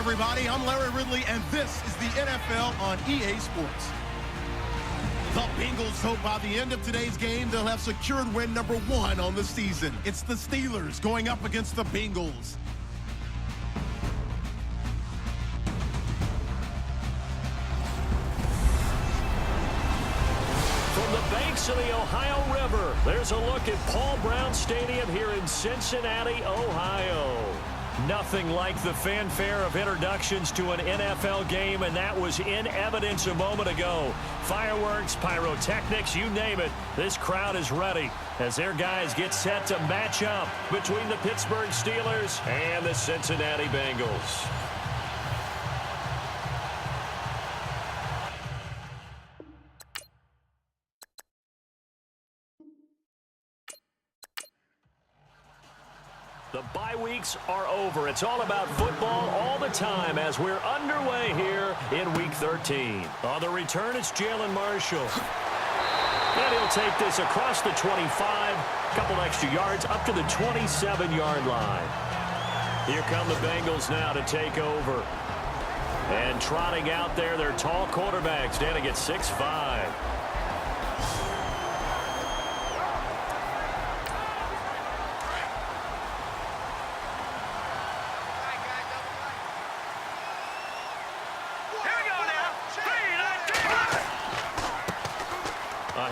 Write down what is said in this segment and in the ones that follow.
everybody. I'm Larry Ridley, and this is the NFL on EA Sports. The Bengals hope by the end of today's game they'll have secured win number 1 on the season. It's the Steelers going up against the Bengals. From the banks of the Ohio River, there's a look at Paul Brown Stadium here in Cincinnati, Ohio. Nothing like the fanfare of introductions to an NFL game, and that was in evidence a moment ago. Fireworks, pyrotechnics, you name it. This crowd is ready as their guys get set to match up between the Pittsburgh Steelers and the Cincinnati Bengals. The bye weeks are over. It's all about football all the time as we're underway here in Week 13. On the return, it's Jalen Marshall. And he'll take this across the 25, a couple extra yards up to the 27-yard line. Here come the Bengals now to take over. And trotting out there, their tall quarterback standing at 6'5".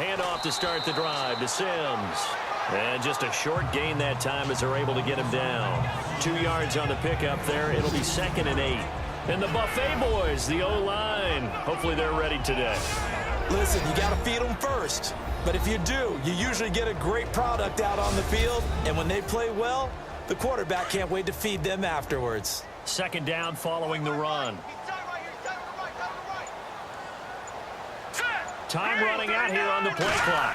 Handoff to start the drive to Sims. And just a short gain that time as they're able to get him down. 2 yards on the pickup there. It'll be 2nd and 8. And the Buffet boys, the O-line, hopefully they're ready today. Listen, you got to feed them first. But if you do, you usually get a great product out on the field. And when they play well, the quarterback can't wait to feed them afterwards. 2nd down following the run. Time running out here on the play clock.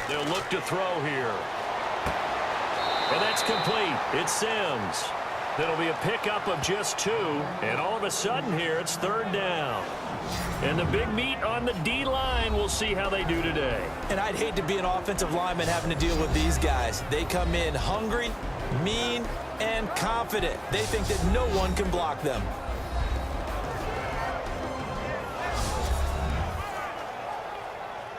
They'll look to throw here. And that's complete. It's Sims. That'll be a pickup of just 2. And all of a sudden here, it's 3rd down. And the big meat on the D-line, we'll see how they do today. And I'd hate to be an offensive lineman having to deal with these guys. They come in hungry, mean, and confident. They think that no one can block them.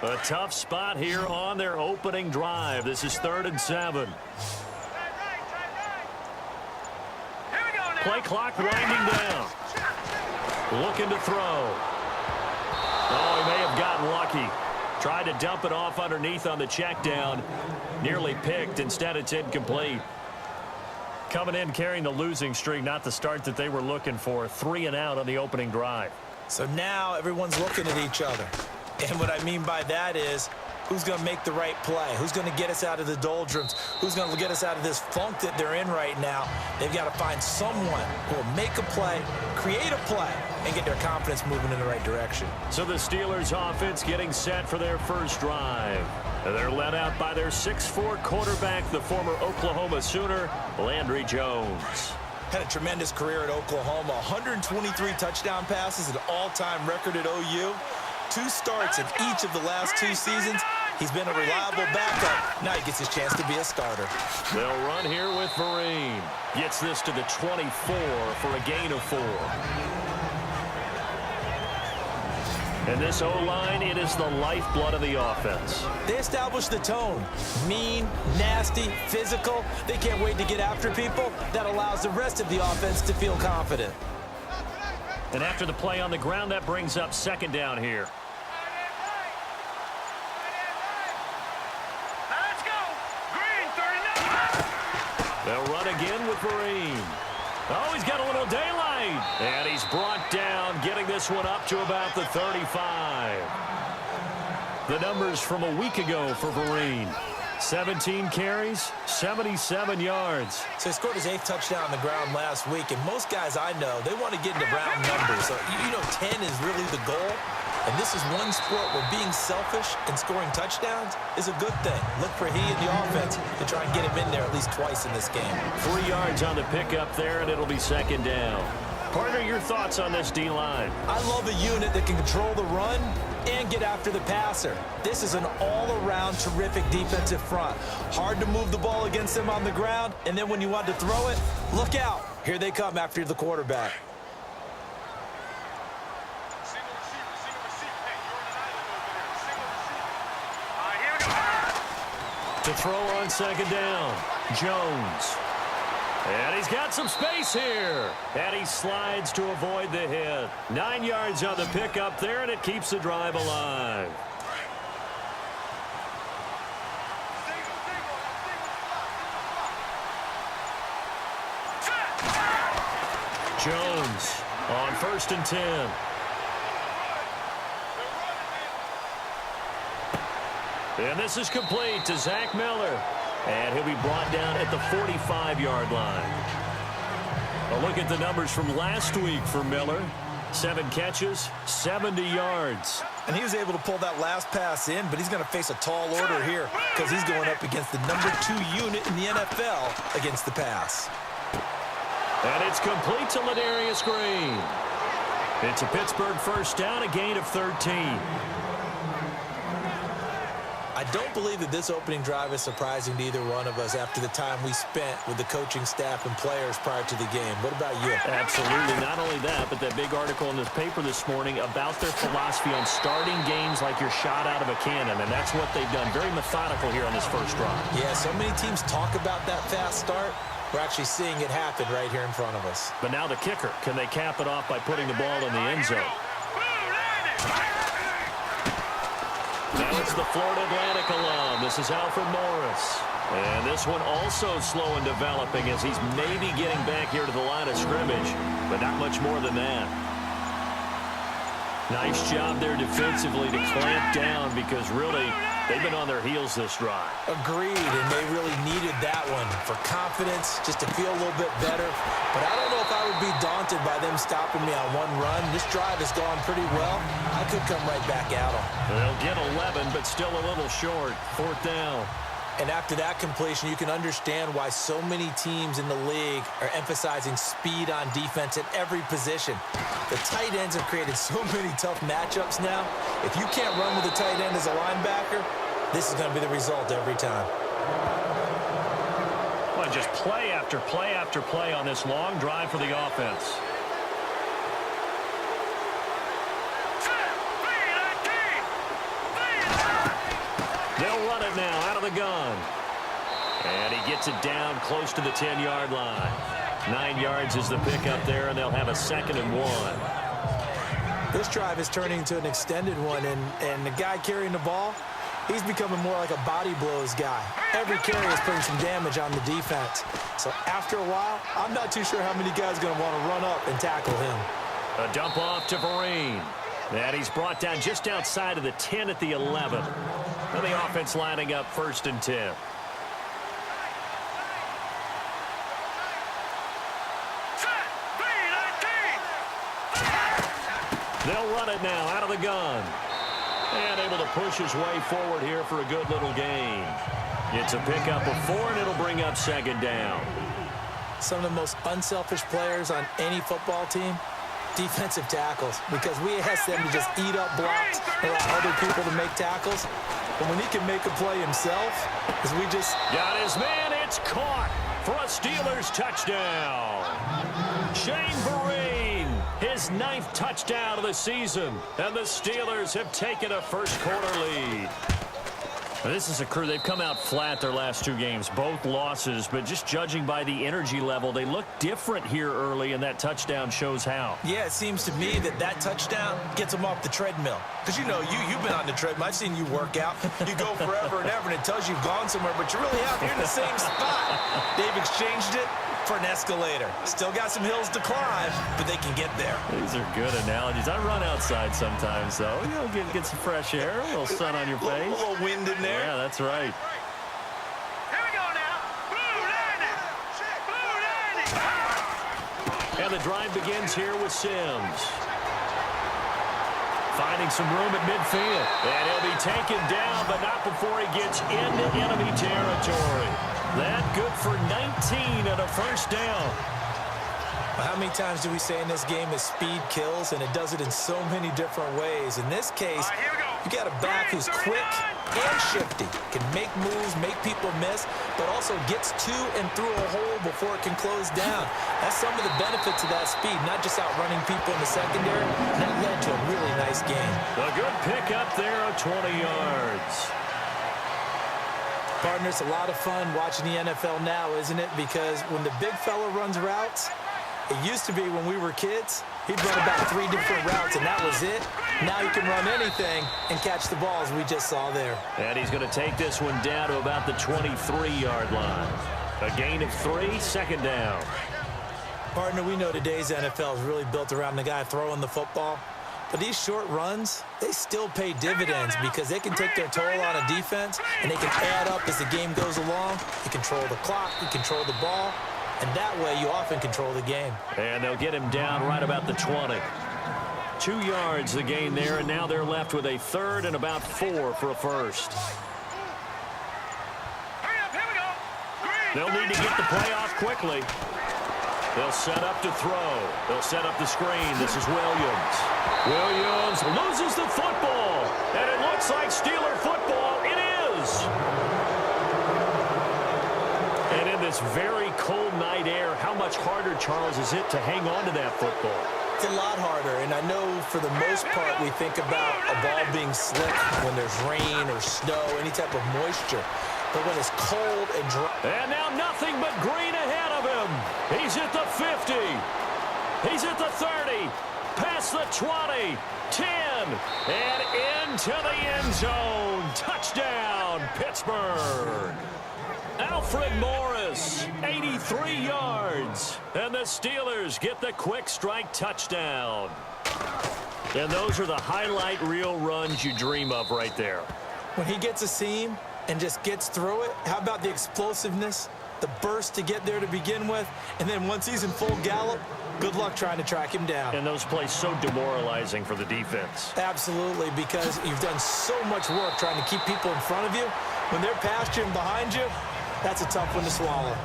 A tough spot here on their opening drive. This is 3rd and 7. Play clock winding down. Looking to throw. Oh, he may have gotten lucky. Tried to dump it off underneath on the check down. Nearly picked. Instead, it's incomplete. Coming in carrying the losing streak, not the start that they were looking for. 3 and out on the opening drive. So now everyone's looking at each other. And what I mean by that is, who's going to make the right play? Who's going to get us out of the doldrums? Who's going to get us out of this funk that they're in right now? They've got to find someone who will make a play, create a play, and get their confidence moving in the right direction. So the Steelers offense getting set for their first drive. They're led out by their 6'4" quarterback, the former Oklahoma Sooner, Landry Jones. Had a tremendous career at Oklahoma. 123 touchdown passes, an all-time record at OU. 2 starts in each of the last 2 seasons. He's been a reliable backup. Now he gets his chance to be a starter. They'll run here with Vereen. Gets this to the 24 for a gain of 4. And this O-line, it is the lifeblood of the offense. They establish the tone. Mean, nasty, physical. They can't wait to get after people. That allows the rest of the offense to feel confident. And after the play on the ground, that brings up 2nd down here. Let's go. Green, 39. They'll run again with Vereen. Oh, he's got a little daylight. And he's brought down, getting this one up to about the 35. The numbers from a week ago for Vereen. 17 carries, 77 yards. So he scored his 8th touchdown on the ground last week, and most guys I know, they want to get into round numbers. So, 10 is really the goal. And this is one sport where being selfish and scoring touchdowns is a good thing. Look for he and the offense to try and get him in there at least twice in this game. 3 yards on the pickup there, and it'll be 2nd down. Partner, your thoughts on this D-line? I love a unit that can control the run and get after the passer. This is an all-around terrific defensive front. Hard to move the ball against them on the ground, and then when you want to throw it, look out. Here they come after the quarterback. To throw on second down, Jones. And he's got some space here. And he slides to avoid the hit. 9 yards on the pickup there, and it keeps the drive alive. Jones on 1st and 10. And this is complete to Zach Miller. And he'll be brought down at the 45-yard line. A look at the numbers from last week for Miller. 7 catches, 70 yards. And he was able to pull that last pass in, but he's going to face a tall order here because he's going up against the number 2 unit in the NFL against the pass. And it's complete to Ladarius Green. It's a Pittsburgh first down, a gain of 13. I don't believe that this opening drive is surprising to either one of us after the time we spent with the coaching staff and players prior to the game. What about you? Absolutely. Not only that, but that big article in this paper this morning about their philosophy on starting games like you're shot out of a cannon, and that's what they've done. Very methodical here on this first drive. Yeah, so many teams talk about that fast start. We're actually seeing it happen right here in front of us. But now the kicker. Can they cap it off by putting the ball in the end zone? Now it's the Florida Atlantic alum. This is Alfred Morris. And this one also slow in developing as he's maybe getting back here to the line of scrimmage, but not much more than that. Nice job there defensively to clamp down because really they've been on their heels this drive. Agreed, and they really needed that one for confidence, just to feel a little bit better. But I don't know if I would be daunted by them stopping me on one run. This drive has gone pretty well. I could come right back at them. They'll get 11, but still a little short. 4th down. And after that completion, you can understand why so many teams in the league are emphasizing speed on defense at every position. The tight ends have created so many tough matchups now. If you can't run with the tight end as a linebacker, this is going to be the result every time. Well, just play after play after play on this long drive for the offense. They'll run it now out of the gun. And he gets it down close to the 10-yard line. 9 yards is the pickup there, and they'll have a 2nd and 1. This drive is turning into an extended one, and the guy carrying the ball, he's becoming more like a body blows guy. Every carry is putting some damage on the defense. So after a while, I'm not too sure how many guys are going to want to run up and tackle him. A dump off to Vereen. And he's brought down just outside of the 10 at the 11. And the offense lining up 1st and 10. They'll run it now out of the gun. And able to push his way forward here for a good little gain. It's a pickup of 4, and it'll bring up 2nd down. Some of the most unselfish players on any football team, defensive tackles, because we ask them to just eat up blocks and allow other people to make tackles. But when he can make a play himself, as we just... Got his man, it's caught for a Steelers touchdown. Shane Vereen, his 9th touchdown of the season, and the Steelers have taken a first-quarter lead. Now, this is a crew. They've come out flat their last 2 games, both losses, but just judging by the energy level, they look different here early, and that touchdown shows how. Yeah, it seems to me that touchdown gets them off the treadmill. Because, you know, you've been on the treadmill. I've seen you work out. You go forever and ever, and it tells you you've gone somewhere, but you really have. You're in the same spot. They've exchanged it for an escalator. Still got some hills to climb, but they can get there. These are good analogies. I run outside sometimes, though. You know, get some fresh air, a little sun on your face. A little wind in there. Yeah, that's right. Here we go now. Blue landing. And the drive begins here with Sims. Finding some room at midfield. And he'll be taken down, but not before he gets into enemy territory. That good for 19 and a first down. How many times do we say in this game that speed kills, and it does it in so many different ways? In this case, You got a back who's quick and shifty, can make moves, make people miss, but also gets to and through a hole before it can close down. That's some of the benefits of that speed, not just outrunning people in the secondary. That led to a really nice game. A good pickup there of 20 yards. Partner, it's a lot of fun watching the NFL now, isn't it? Because when the big fella runs routes, it used to be when we were kids, he'd run about 3 different routes, and that was it. Now he can run anything and catch the balls we just saw there. And he's going to take this one down to about the 23-yard line. A gain of 3, second down. Partner, we know today's NFL is really built around the guy throwing the football. But these short runs, they still pay dividends because they can take their toll on a defense, and they can add up as the game goes along. You control the clock, you control the ball, and that way you often control the game. And they'll get him down right about the 20. 2 yards the gain there, and now they're left with a third and about 4 for a first. They'll need to get the play off quickly. They'll set up to throw. They'll set up the screen. This is Williams. Williams loses the football, and it looks like Steeler football. It is. And in this very cold night air, how much harder, Charles, is it to hang on to that football? It's a lot harder, and I know for the most part we think about a ball being slick when there's rain or snow, any type of moisture. But when it's cold and dry. And now nothing but green ahead of him. He's at the 50. He's at the 30. Past the 20. 10. And into the end zone. Touchdown, Pittsburgh. Alfred Morris, 83 yards. And the Steelers get the quick strike touchdown. And those are the highlight reel runs you dream of right there. When he gets a seam and just gets through it, how about the explosiveness, the burst to get there to begin with, and then once he's in full gallop, good luck trying to track him down. And those plays so demoralizing for the defense. Absolutely, because you've done so much work trying to keep people in front of you. When they're past you and behind you, that's a tough one to swallow.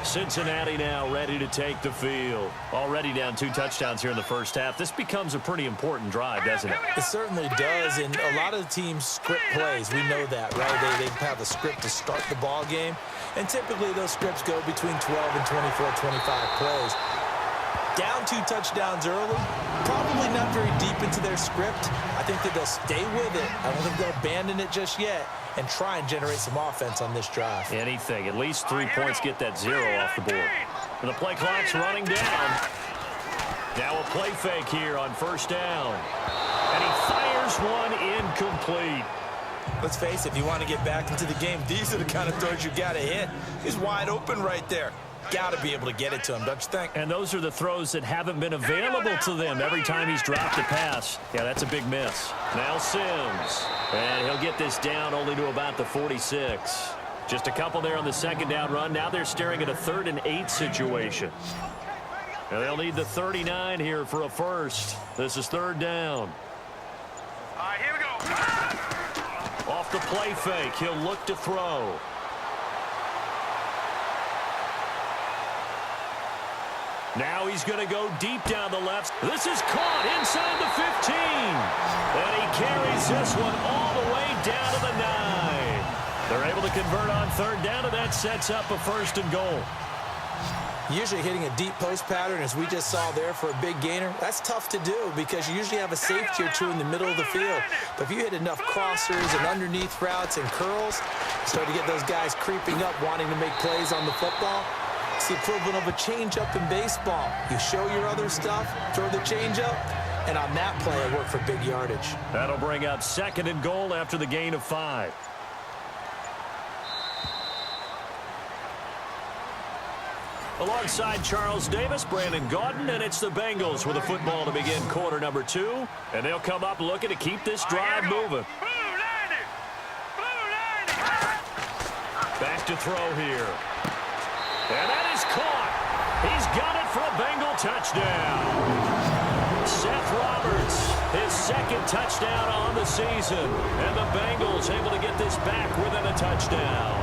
Cincinnati now ready to take the field. Already down 2 touchdowns here in the first half. This becomes a pretty important drive, doesn't it? It certainly does, and a lot of the teams script plays. We know that, right? They have a script to start the ball game, and typically those scripts go between 12 and 24, 25 plays. Down 2 touchdowns early, probably not very deep into their script. I think that they'll stay with it. I don't think they'll abandon it just yet and try and generate some offense on this drive. Anything. At least 3 points get that 0 off the board. And the play clock's running down. Now a play fake here on first down. And he fires one incomplete. Let's face it, if you want to get back into the game, these are the kind of throws you got to hit. He's wide open right there. Got to be able to get it to him, don't you think? And those are the throws that haven't been available to them every time he's dropped a pass. Yeah, that's a big miss. Now Sims. And he'll get this down only to about the 46. Just a couple there on the second down run. Now they're staring at a 3rd and 8 situation. And they'll need the 39 here for a first. This is 3rd down. All right, here we go. Off the play fake, he'll look to throw. Now he's going to go deep down the left. This is caught inside the 15. And he carries this one all the way down to the 9. They're able to convert on 3rd down, and that sets up a 1st and goal. Usually hitting a deep post pattern, as we just saw there for a big gainer, that's tough to do because you usually have a safety or 2 in the middle of the field. But if you hit enough crossers and underneath routes and curls, start to get those guys creeping up, wanting to make plays on the football. It's the equivalent of a changeup in baseball. You show your other stuff, throw the changeup, and on that play, it worked for big yardage. That'll bring up 2nd and goal after the gain of 5. Alongside Charles Davis, Brandon Gaudin, and it's the Bengals with a football to begin quarter number 2. And they'll come up looking to keep this drive moving. Back to throw here. And that is caught. He's got it for a Bengal touchdown. Seth Roberts, his 2nd touchdown on the season. And the Bengals able to get this back within a touchdown.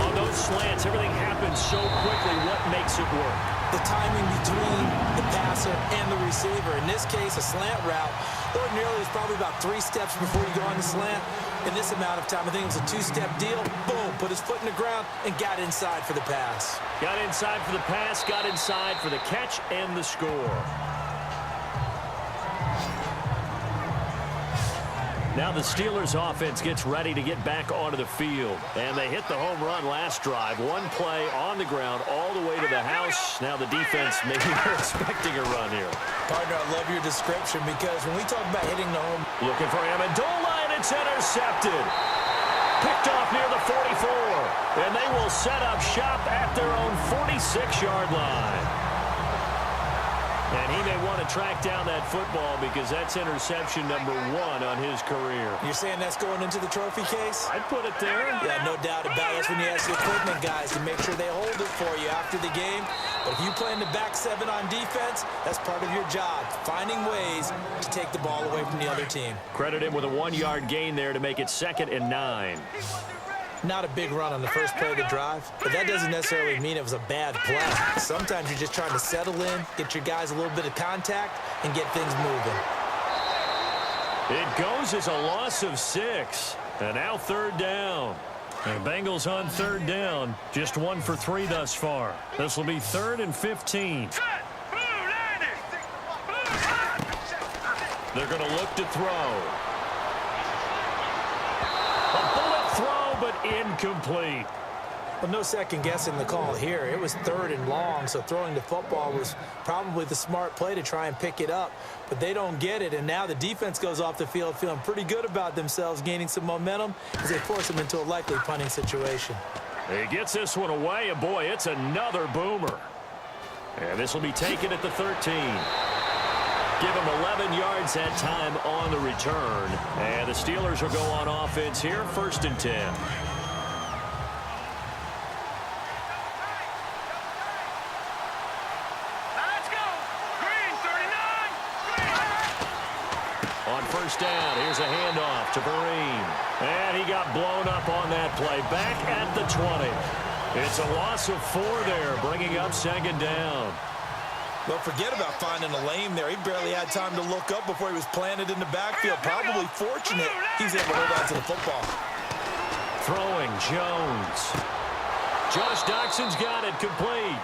On those slants, everything happens so quickly. What makes it work? the timing between the passer and the receiver. In this case, a slant route ordinarily is probably about 3 steps before you go on the slant. In this amount of time, I think it was a 2-step deal. Boom, put his foot in the ground and got inside for the pass. Got inside for the pass, got inside for the catch and the score. Now the Steelers offense gets ready to get back onto the field. And they hit the home run last drive. One play on the ground all the way to the house. Now the defense maybe they're expecting a run here. Partner, I love your description because when we talk about hitting the home. Looking for Amendola, and it's intercepted. Picked off near the 44. And they will set up shop at their own 46-yard line. And he may want to track down that football because that's interception number 1 on his career. You're saying that's going into the trophy case? I'd put it there. Yeah, no doubt about it. That's when you ask the equipment guys to make sure they hold it for you after the game. But if you play in the back 7 on defense, that's part of your job, finding ways to take the ball away from the other team. Credit him with a 1-yard gain there to make it 2nd and 9. Not a big run on the first play of the drive, but that doesn't necessarily mean it was a bad play. Sometimes you're just trying to settle in, get your guys a little bit of contact, and get things moving. It goes as a loss of 6. And now 3rd down. And Bengals on 3rd down. Just 1 for 3 thus far. This will be 3rd and 15. They're going to look to throw. A bullet throw, but incomplete. Well, no second guessing the call here. It was 3rd and long, so throwing the football was probably the smart play to try and pick it up. But they don't get it, and now the defense goes off the field feeling pretty good about themselves, gaining some momentum as they force them into a likely punting situation. He gets this one away, and boy, it's another boomer. And this will be taken at the 13. Give him 11 yards that time on the return. And the Steelers will go on offense here, 1st and 10. Let's go. Green, 39. On 1st down, here's a handoff to Vereen. And he got blown up on that play. Back at the 20. It's a loss of 4 there, bringing up 2nd down. Well, forget about finding a lane there. He barely had time to look up before he was planted in the backfield. Probably fortunate he's able to hold on to the football. Throwing, Jones. Josh Doxson's got it complete.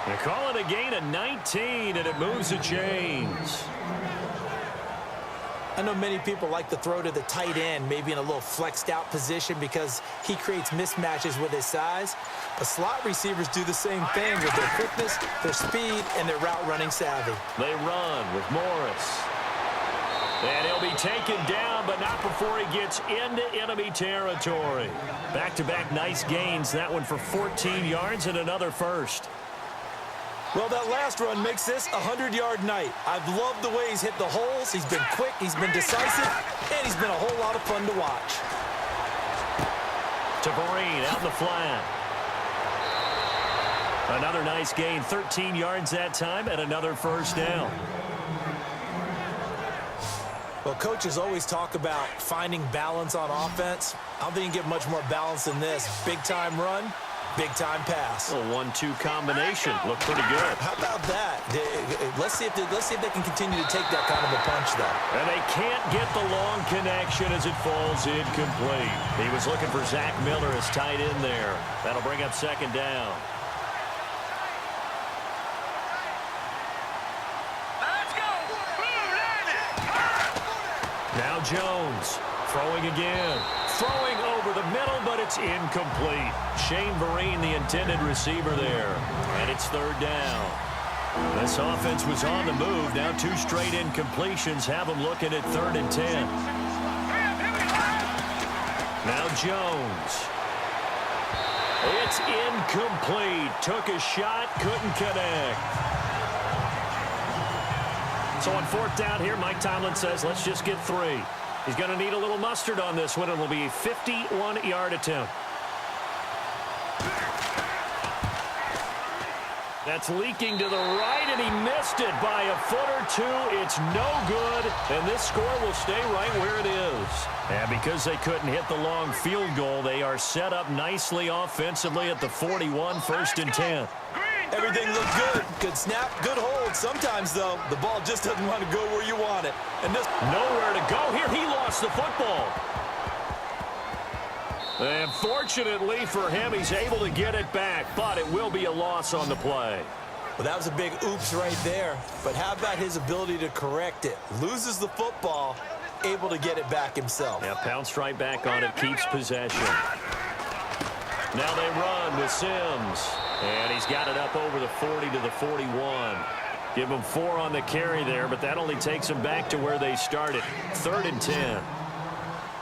They call it a gain of 19, and it moves the chains. I know many people like to throw to the tight end, maybe in a little flexed out position because he creates mismatches with his size. But slot receivers do the same thing with their quickness, their speed, and their route running savvy. They run with Morris. And he'll be taken down, but not before he gets into enemy territory. Back-to-back nice gains. That one for 14 yards and another first. Well, that last run makes this a 100-yard night. I've loved the way he's hit the holes. He's been quick, he's been decisive, and he's been a whole lot of fun to watch. To Vereen out in the flat. Another nice gain, 13 yards that time, and another 1st down. Well, coaches always talk about finding balance on offense. I don't think you can get much more balance than this. Big-time run, big-time pass. A 1-2 combination. Looked pretty good. How about that? Let's see if they can continue to take that kind of a punch, though. And they can't get the long connection as it falls incomplete. He was looking for Zach Miller as tight end there. That'll bring up 2nd down. Now Jones throwing again. Throwing over the middle, but it's incomplete. Shane Vereen, the intended receiver there. And it's 3rd down. This offense was on the move. Now 2 straight incompletions have them looking at 3rd and 10. Now Jones. It's incomplete. Took a shot, couldn't connect. So on 4th down here, Mike Tomlin says, let's just get 3. He's going to need a little mustard on this one. It will be a 51-yard attempt. That's leaking to the right, and he missed it by a foot or 2. It's no good, and this score will stay right where it is. And because they couldn't hit the long field goal, they are set up nicely offensively at the 41, 1st and 10. Green, Everything looked good. Good snap, good hold. Sometimes, though, the ball just doesn't want to go where you want it. And this nowhere to go here. He lost the football. And fortunately for him, he's able to get it back, but it will be a loss on the play. Well, that was a big oops right there. But how about his ability to correct it? Loses the football, able to get it back himself. Yeah, pounced right back on it, keeps possession. Now they run with Sims. And he's got it up over the 40 to the 41. Give him 4 on the carry there, but that only takes them back to where they started. 3rd and 10.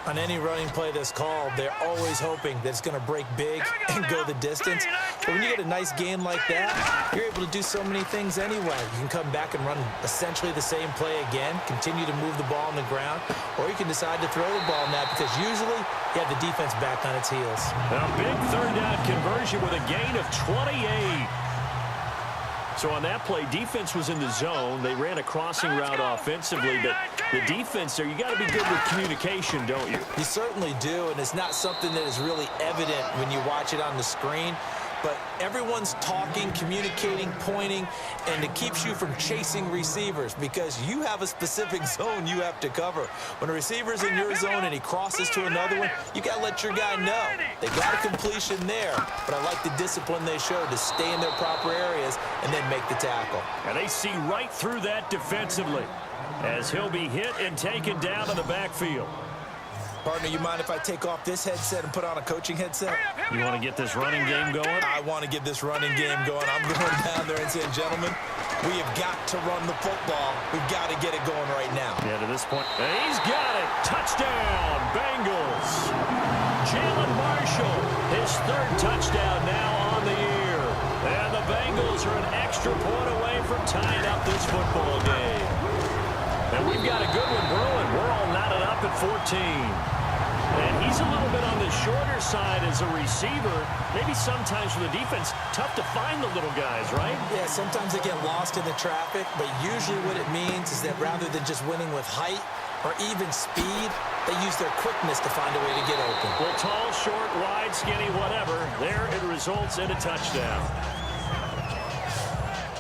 On any running play that's called, they're always hoping that it's going to break big and go the distance. But when you get a nice gain like that, you're able to do so many things anyway. You can come back and run essentially the same play again, continue to move the ball on the ground, or you can decide to throw the ball now because usually you have the defense back on its heels. A big 3rd down conversion with a gain of 28. So on that play, defense was in the zone. They ran a crossing route offensively, but the defense there, you got to be good with communication, don't you? You certainly do, and it's not something that is really evident when you watch it on the screen. But everyone's talking, communicating, pointing, and it keeps you from chasing receivers because you have a specific zone you have to cover. When a receiver's in your zone and he crosses to another one, you got to let your guy know. They got a completion there, but I like the discipline they showed to stay in their proper areas and then make the tackle. And they see right through that defensively as he'll be hit and taken down in the backfield. Partner, you mind if I take off this headset and put on a coaching headset? You want to get this running game going? I want to get this running game going. I'm going down there and saying, gentlemen, we have got to run the football. We've got to get it going right now. Yeah, to this point. And he's got it. Touchdown, Bengals. Jalen Marshall, his 3rd touchdown now on the year. And the Bengals are an extra point away from tying up this football game. And we've got a good one brewing. We're all knotted up at 14. And he's a little bit on the shorter side as a receiver. Maybe sometimes for the defense, tough to find the little guys, right? Yeah, sometimes they get lost in the traffic, but usually what it means is that rather than just winning with height or even speed, they use their quickness to find a way to get open. Well, tall, short, wide, skinny, whatever. There it results in a touchdown.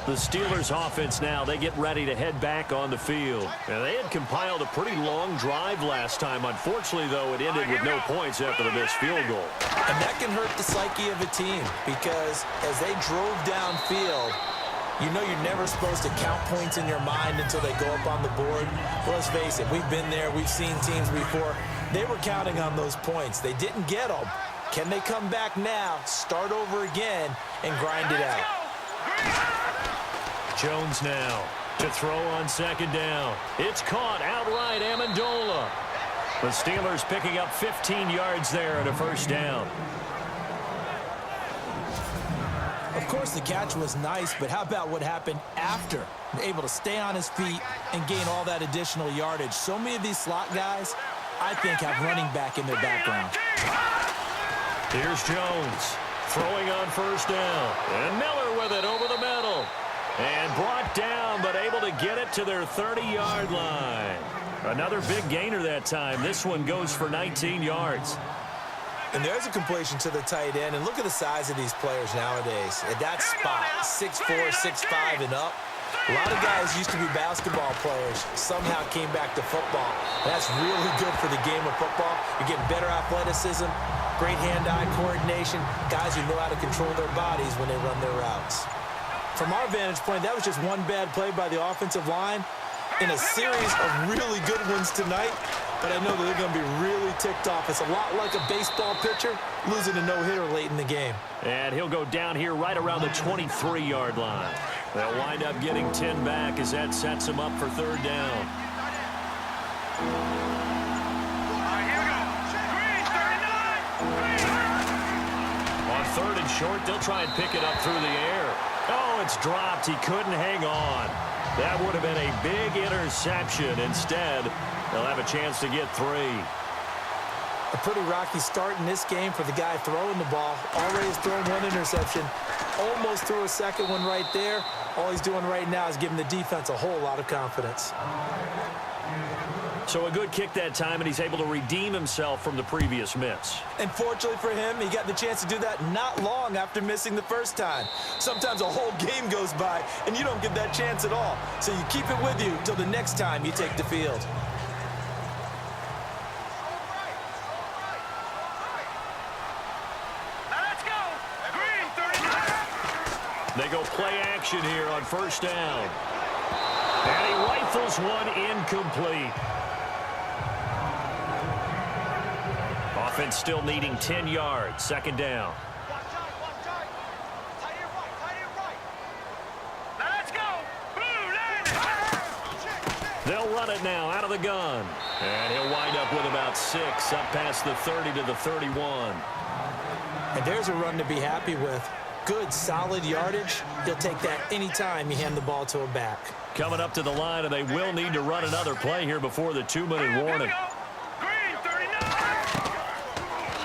The Steelers offense now, they get ready to head back on the field. And they had compiled a pretty long drive last time. Unfortunately, though, it ended with no points after the missed field goal. And that can hurt the psyche of a team because as they drove downfield, you know you're never supposed to count points in your mind until they go up on the board. Well, let's face it, we've been there. We've seen teams before. They were counting on those points. They didn't get them. Can they come back now, start over again, and grind it out? Jones now to throw on 2nd down. It's caught outright, Amendola. The Steelers picking up 15 yards there and a 1st down. Of course, the catch was nice, but how about what happened after? Able to stay on his feet and gain all that additional yardage. So many of these slot guys, I think, have running back in their background. Here's Jones throwing on 1st down. And Miller with it over the middle. And brought down, but able to get it to their 30-yard line. Another big gainer that time. This one goes for 19 yards. And there's a completion to the tight end. And look at the size of these players nowadays. At that spot, 6'4", 6'5", and up. A lot of guys used to be basketball players, somehow came back to football. That's really good for the game of football. You're getting better athleticism, great hand-eye coordination, guys who know how to control their bodies when they run their routes. From our vantage point, that was just one bad play by the offensive line in a series of really good ones tonight. But I know that they're going to be really ticked off. It's a lot like a baseball pitcher losing a no-hitter late in the game. And he'll go down here right around the 23-yard line. They'll wind up getting 10 back as that sets them up for 3rd down. On 3rd and short, they'll try and pick it up through the air. Oh, it's dropped. He couldn't hang on. That would have been a big interception. Instead, they'll have a chance to get 3. A pretty rocky start in this game for the guy throwing the ball. Already has thrown 1 interception. Almost threw a 2nd one right there. All he's doing right now is giving the defense a whole lot of confidence. So a good kick that time, and he's able to redeem himself from the previous miss. And fortunately for him, he got the chance to do that not long after missing the first time. Sometimes a whole game goes by, and you don't get that chance at all. So you keep it with you till the next time you take the field. Let's go. Green, 39. They go play action here on first down. And he rifles one incomplete. Offense still needing 10 yards. Second down. Let's go. Blue line. They'll run it now out of the gun. And he'll wind up with about 6 up past the 30 to the 31. And there's a run to be happy with. Good, solid yardage. He'll take that anytime you hand the ball to a back. Coming up to the line, and they will need to run another play here before the 2-minute warning. Green, 39.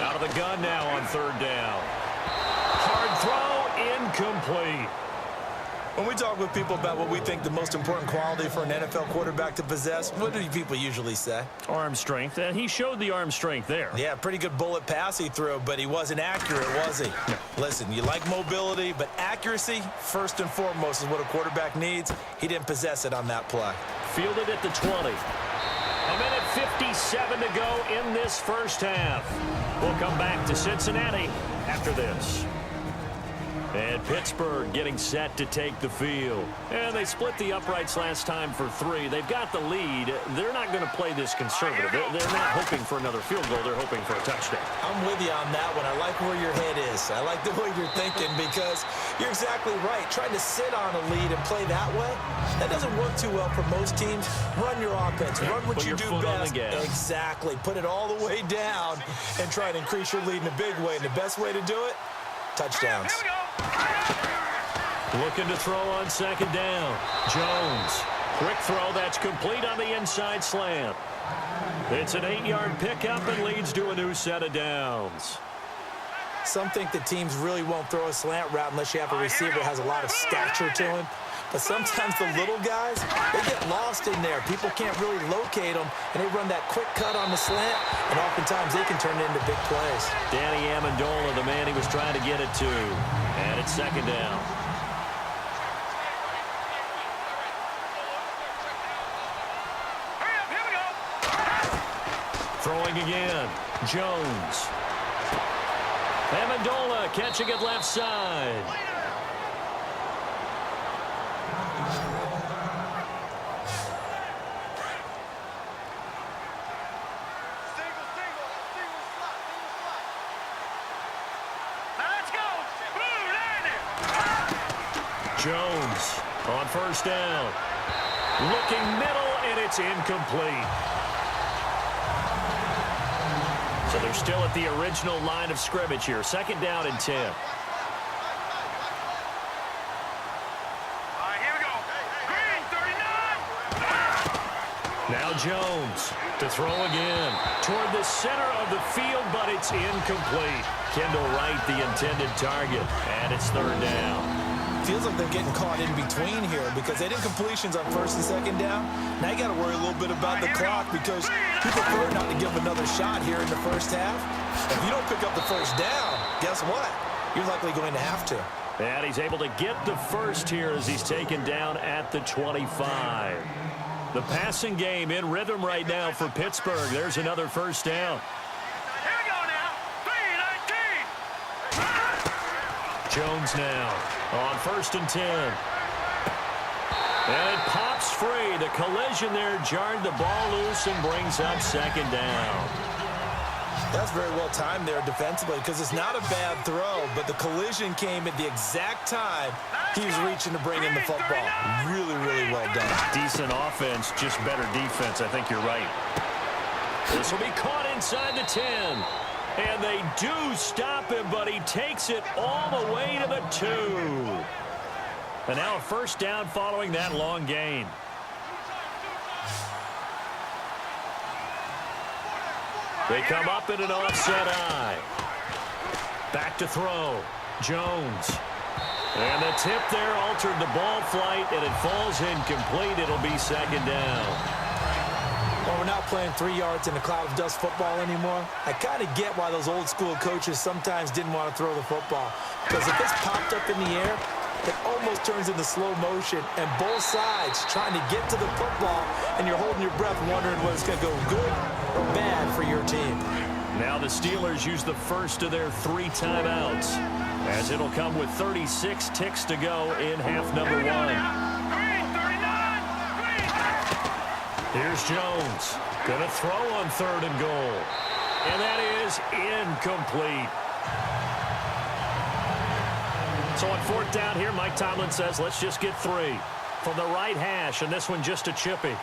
Out of the gun now on third down. Hard throw, incomplete. When we talk with people about what we think the most important quality for an NFL quarterback to possess, what do people usually say? Arm strength, and he showed the arm strength there. Yeah, pretty good bullet pass he threw, but he wasn't accurate, was he? No. Listen, you like mobility, but accuracy, first and foremost, is what a quarterback needs. He didn't possess it on that play. Fielded at the 20. A minute 57 to go in this first half. We'll come back to Cincinnati after this. And Pittsburgh getting set to take the field. And they split the uprights last time for 3. They've got the lead. They're not going to play this conservative. They're not hoping for another field goal. They're hoping for a touchdown. I'm with you on that one. I like where your head is. I like the way you're thinking because you're exactly right. Trying to sit on a lead and play that way, that doesn't work too well for most teams. Run your offense. Run what you do best. Exactly. Put it all the way down and try to increase your lead in a big way. And the best way to do it, touchdowns. Here we go. Looking to throw on second down. Jones. Quick throw that's complete on the inside slant. It's an 8-yard pickup and leads to a new set of downs. Some think that teams really won't throw a slant route unless you have a receiver that has a lot of stature to him. But sometimes the little guys, they get lost in there. People can't really locate them, and they run that quick cut on the slant, and oftentimes they can turn it into big plays. Danny Amendola, the man he was trying to get it to. And it's second down. Hurry up, here we go. Throwing again. Jones. Amendola catching it left side. Let's go. Blue line. Jones on first down. Looking middle, and it's incomplete. So they're still at the original line of scrimmage here. Second down and 10. All right, here we go. Green, 39. Now Jones to throw again. Toward the center of the field, but it's incomplete. Kendall Wright, the intended target. And it's third down. Feels like they're getting caught in between here because they did completions on first and second down. Now you got to worry a little bit about the clock because you prefer not to give them another shot here in the first half. If you don't pick up the first down, guess what? You're likely going to have to. And he's able to get the first here as he's taken down at the 25. The passing game in rhythm right now for Pittsburgh. There's another first down. Here we go now. 3-19. Jones now on first and 10. And it pops free. The collision there jarred the ball loose and brings up second down. That's very well timed there defensively because it's not a bad throw, but the collision came at the exact time he was reaching to bring in the football. Really, really well done. Decent offense, just better defense. I think you're right. This will be caught inside the 10. And they do stop him, but he takes it all the way to the 2. And now a first down following that long gain. They come up in an offset eye. Back to throw. Jones. And the tip there altered the ball flight, and it falls incomplete. It'll be second down. Well, we're not playing 3 yards in a cloud of dust football anymore. I kind of get why those old school coaches sometimes didn't want to throw the football. Because if it's popped up in the air, it almost turns into slow motion, and both sides trying to get to the football, and you're holding your breath wondering whether it's going to go good or bad for your team. Now the Steelers use the first of their 3 timeouts, as it'll come with 36 ticks to go in half number 1. Here's Jones. Going to throw on 3rd and goal. And that is incomplete. So on 4th down here, Mike Tomlin says, let's just get 3. From the right hash, and this one just a chippy.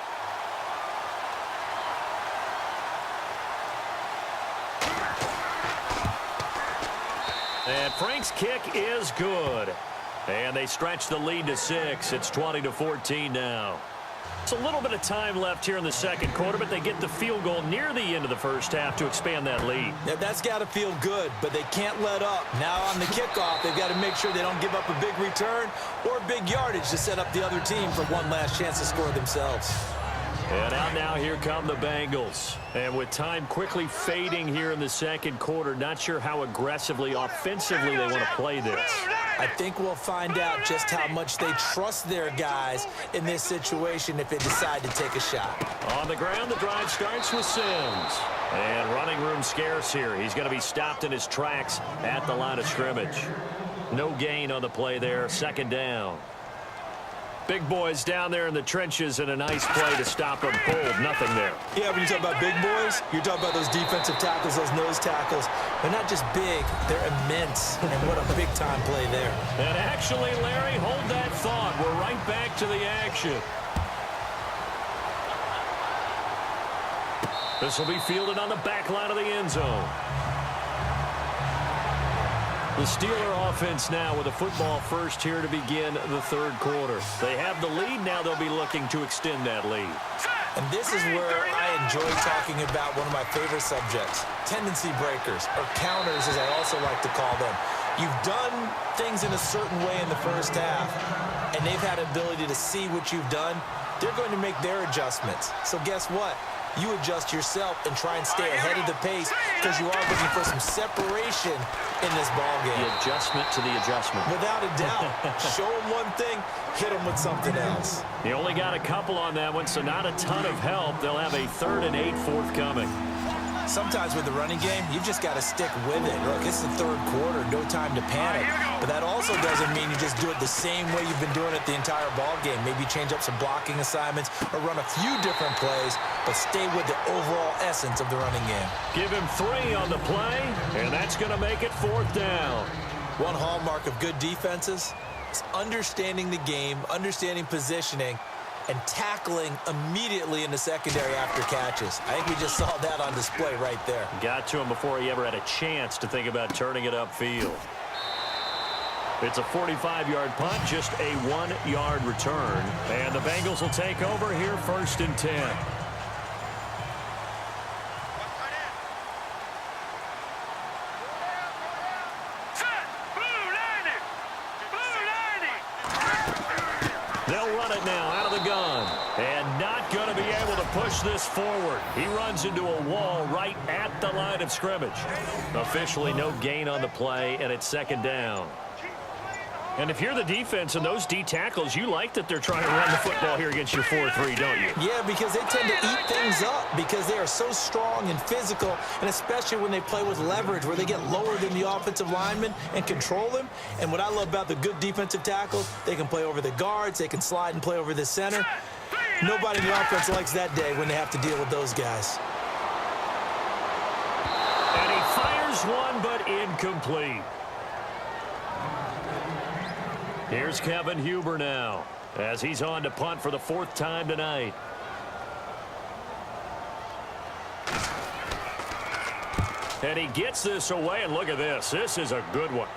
And Frank's kick is good. And they stretch the lead to 6. It's 20-14 now. It's a little bit of time left here in the second quarter, but they get the field goal near the end of the first half to expand that lead. Yeah, that's got to feel good, but they can't let up. Now on the kickoff, they've got to make sure they don't give up a big return or big yardage to set up the other team for one last chance to score themselves. And out now, here come the Bengals. And with time quickly fading here in the second quarter, not sure how aggressively, offensively they want to play this. I think we'll find out just how much they trust their guys in this situation if they decide to take a shot. On the ground, the drive starts with Sims. And running room scarce here. He's going to be stopped in his tracks at the line of scrimmage. No gain on the play there, 2nd down. Big boys down there in the trenches, and a nice play to stop them cold. Nothing there. Yeah, when you talk about big boys, you're talking about those defensive tackles, those nose tackles. They're not just big, they're immense. And what a big-time play there. And actually, Larry, hold that thought. We're right back to the action. This will be fielded on the back line of the end zone. The Steeler offense now with a football first here to begin the 3rd quarter. They have the lead. Now they'll be looking to extend that lead. And this is where I enjoy talking about one of my favorite subjects, tendency breakers, or counters as I also like to call them. You've done things in a certain way in the first half, and they've had an ability to see what you've done. They're going to make their adjustments. So guess what? You adjust yourself and try and stay ahead of the pace because you are looking for some separation in this ballgame. The adjustment to the adjustment. Without a doubt. Show them one thing, hit them with something else. He only got a couple on that one, so not a ton of help. They'll have a 3rd and 8 forthcoming. Sometimes with the running game, you've just got to stick with it. Look, it's the 3rd quarter, no time to panic. But that also doesn't mean you just do it the same way you've been doing it the entire ball game. Maybe change up some blocking assignments or run a few different plays, but stay with the overall essence of the running game. Give him 3 on the play, and that's going to make it 4th down. One hallmark of good defenses is understanding the game, understanding positioning, and tackling immediately in the secondary after catches. I think we just saw that on display right there. Got to him before he ever had a chance to think about turning it upfield. It's a 45-yard punt, just a 1-yard return. And the Bengals will take over here 1st and 10. They'll run it now out of the gun. And not going to be able to push this forward. He runs into a wall right at the line of scrimmage. Officially no gain on the play, and it's 2nd down. And if you're the defense and those D tackles, you like that they're trying to run the football here against your 4-3, don't you? Yeah, because they tend to eat things up because they are so strong and physical, and especially when they play with leverage where they get lower than the offensive linemen and control them. And what I love about the good defensive tackles, they can play over the guards, they can slide and play over the center. Nobody in the offense likes that day when they have to deal with those guys. And he fires one, but incomplete. Here's Kevin Huber now as he's on to punt for the 4th time tonight. And he gets this away, and look at this. This is a good one.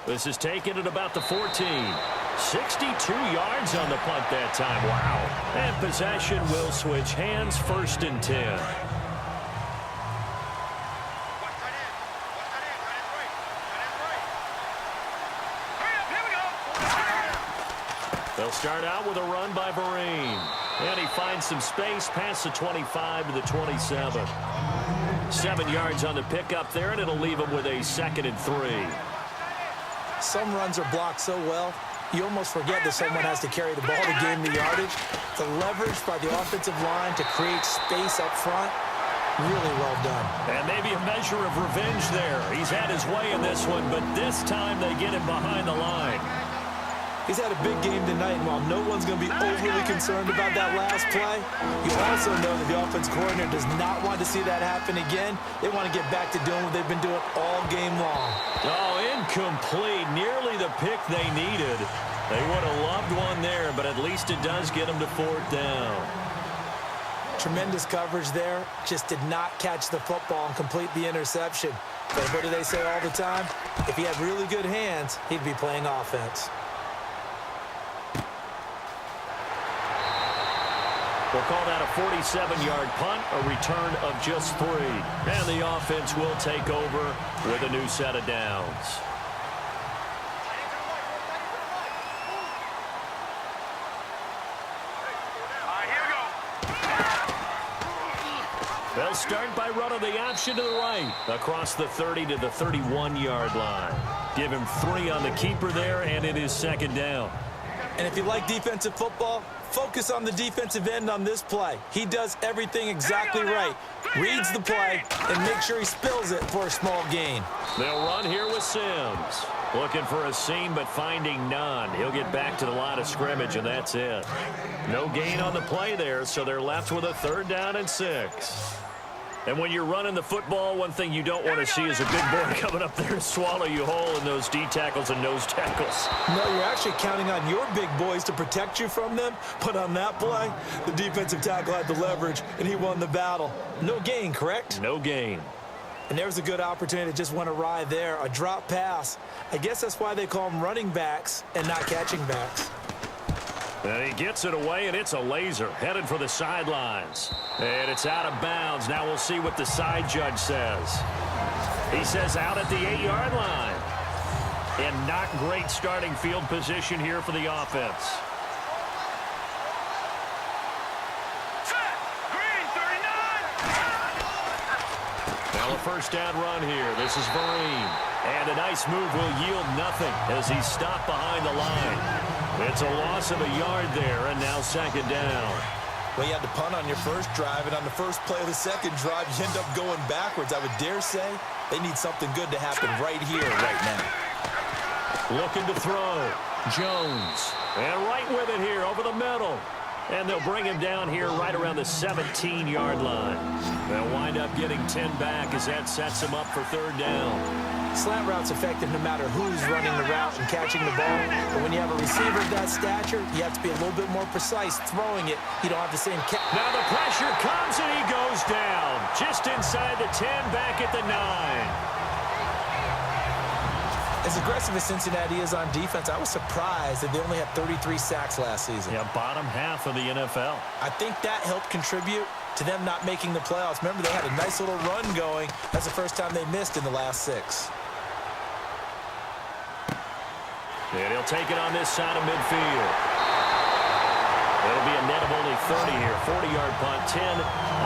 This is taken at about the 14. 62 yards on the punt that time. Wow. And possession will switch hands, 1st and 10. They'll start out with a run by Vereen. And he finds some space past the 25 to the 27. 7 yards on the pickup there, and it'll leave him with a 2nd and 3. Some runs are blocked so well, you almost forget that someone has to carry the ball to gain the yardage. The leverage by the offensive line to create space up front, really well done. And maybe a measure of revenge there. He's had his way in this one, but this time they get him behind the line. He's had a big game tonight, and while no one's going to be overly concerned about that last play, you also know that the offense coordinator does not want to see that happen again. They want to get back to doing what they've been doing all game long. Oh, incomplete. Nearly the pick they needed. They would have loved one there, but at least it does get them to 4th down. Tremendous coverage there. Just did not catch the football and complete the interception. But what do they say all the time? If he had really good hands, he'd be playing offense. We'll call that a 47-yard punt, a return of just 3. And the offense will take over with a new set of downs. They'll start by running the option to the right, across the 30 to the 31-yard line. Give him 3 on the keeper there, and it is 2nd down. And if you like defensive football, focus on the defensive end on this play. He does everything exactly right. Reads the play and makes sure he spills it for a small gain. They'll run here with Sims. Looking for a seam, but finding none. He'll get back to the line of scrimmage, and that's it. No gain on the play there, so they're left with a 3rd down and 6. And when you're running the football, one thing you don't want to see is a big boy coming up there and swallow you whole in those D tackles and nose tackles. No, you're actually counting on your big boys to protect you from them. But on that play, the defensive tackle had the leverage, and he won the battle. No gain, correct? No gain. And there's a good opportunity that just went awry there. A drop pass. I guess that's why they call them running backs and not catching backs. And he gets it away, and it's a laser. Headed for the sidelines. And it's out of bounds. Now we'll see what the side judge says. He says out at the 8-yard line. And not great starting field position here for the offense. Set. Green, 39. Now a 1st down run here. This is Vereen. And a nice move will yield nothing as he's stopped behind the line. It's a loss of a yard there, and now 2nd down. Well, you had to punt on your first drive, and on the first play of the second drive, you end up going backwards. I would dare say they need something good to happen right here, right now. Looking to throw. Jones. And right with it here over the middle. And they'll bring him down here right around the 17-yard line. They'll wind up getting 10 back as that sets him up for 3rd down. Slant route's effective no matter who's running the route and catching the ball. But when you have a receiver of that stature, you have to be a little bit more precise throwing it. You don't have the same catch. Now the pressure comes and he goes down. Just inside the 10, back at the 9. As aggressive as Cincinnati is on defense, I was surprised that they only had 33 sacks last season. Yeah, bottom half of the NFL. I think that helped contribute to them not making the playoffs. Remember, they had a nice little run going. That's the first time they missed in the last 6. And he'll take it on this side of midfield. It'll be a net of only 30 here. 40-yard punt, 10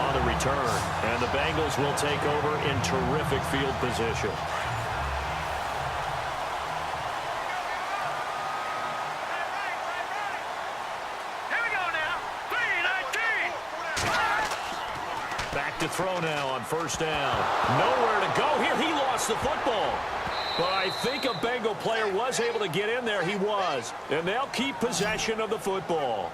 on the return. And the Bengals will take over in terrific field position. Back to throw now on 1st down. Nowhere to go here. He lost the football. But I think a Bengal player was able to get in there. He was. And they'll keep possession of the football.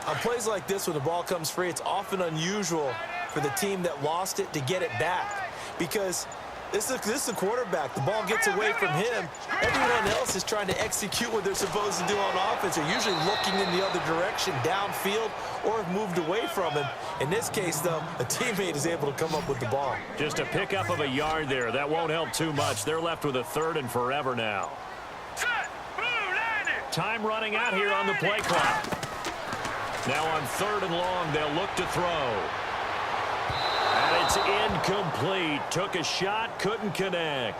On plays like this, when the ball comes free, it's often unusual for the team that lost it to get it back. Because this is the quarterback. The ball gets away from him. Everyone else is trying to execute what they're supposed to do on offense. They're usually looking in the other direction, downfield, or have moved away from him. In this case, though, a teammate is able to come up with the ball. Just a pickup of a yard there. That won't help too much. They're left with a 3rd and forever now. Time running out here on the play clock. Now on 3rd and long, they'll look to throw. And it's incomplete. Took a shot, couldn't connect.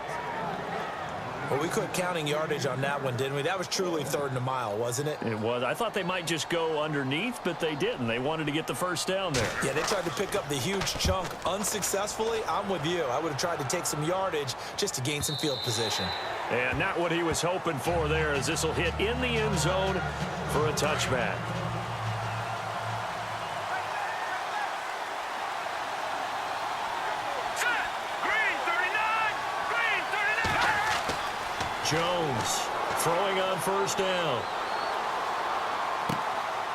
Well, we quit counting yardage on that one, didn't we? That was truly 3rd and a mile, wasn't it? It was. I thought they might just go underneath, but they didn't. They wanted to get the first down there. Yeah, they tried to pick up the huge chunk unsuccessfully. I'm with you. I would have tried to take some yardage just to gain some field position. And not what he was hoping for there, as this will hit in the end zone for a touchback. Jones throwing on first down.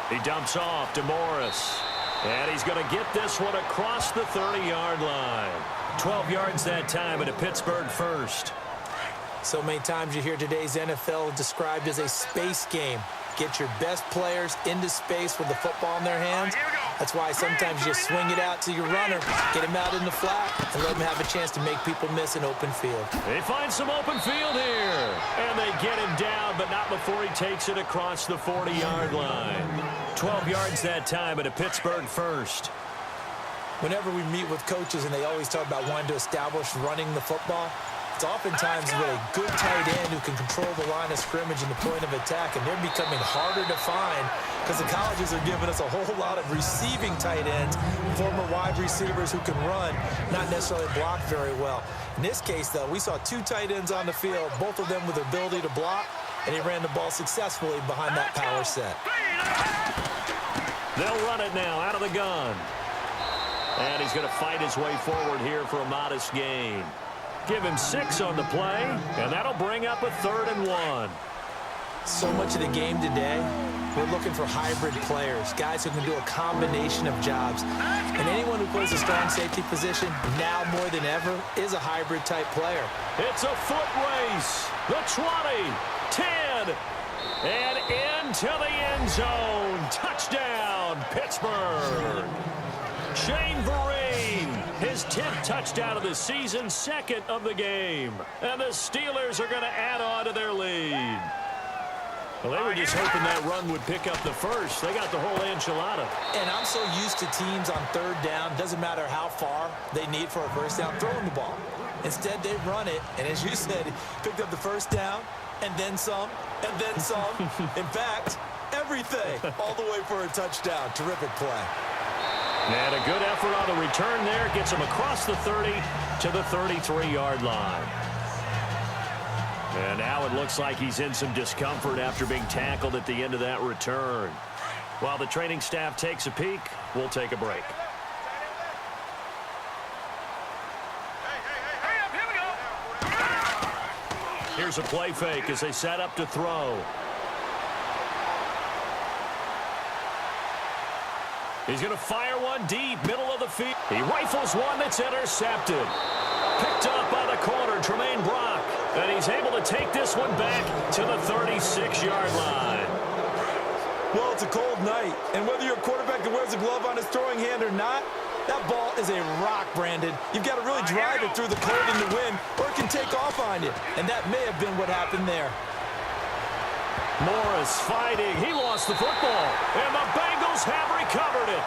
He dumps off to Morris. And he's going to get this one across the 30-yard line. 12 yards that time and a Pittsburgh first. So many times you hear today's NFL described as a space game. Get your best players into space with the football in their hands. That's why sometimes you just swing it out to your runner, get him out in the flat, and let him have a chance to make people miss an open field. They find some open field here. And they get him down, but not before he takes it across the 40-yard line. 12 yards that time and a Pittsburgh first. Whenever we meet with coaches and they always talk about wanting to establish running the football, it's oftentimes with a good tight end who can control the line of scrimmage and the point of attack, and they're becoming harder to find because the colleges are giving us a whole lot of receiving tight ends, former wide receivers who can run, not necessarily block very well. In this case, though, we saw 2 tight ends on the field, both of them with the ability to block, and he ran the ball successfully behind that power set. They'll run it now out of the gun. And he's going to fight his way forward here for a modest gain. Give him 6 on the play, and that'll bring up a 3rd and 1. So much of the game today, we're looking for hybrid players, guys who can do a combination of jobs. And anyone who plays a strong safety position, now more than ever, is a hybrid type player. It's a foot race. The 20, 10, and into the end zone. Touchdown, Pittsburgh. Shane Vereen, his 10th touchdown of the season, 2nd of the game. And the Steelers are going to add on to their lead. Well, they were just hoping that run would pick up the first. They got the whole enchilada. And I'm so used to teams on 3rd down, doesn't matter how far they need for a first down, throwing the ball. Instead, they run it, and as you said, picked up the first down, and then some, and then some. In fact, everything, all the way for a touchdown. Terrific play. And a good effort on the return there. Gets him across the 30 to the 33-yard line. And now it looks like he's in some discomfort after being tackled at the end of that return. While the training staff takes a peek, we'll take a break. Here's a play fake as they set up to throw. He's going to fire one deep, middle of the field. He rifles one that's intercepted. Picked up by the corner, Tremaine Brock. And he's able to take this one back to the 36-yard line. Well, it's a cold night, and whether you're a quarterback that wears a glove on his throwing hand or not, that ball is a rock, Brandon. You've got to really drive it through the cold and the wind, or it can take off on you. And that may have been what happened there. Morris fighting. He lost the football, and the Bengals have recovered it.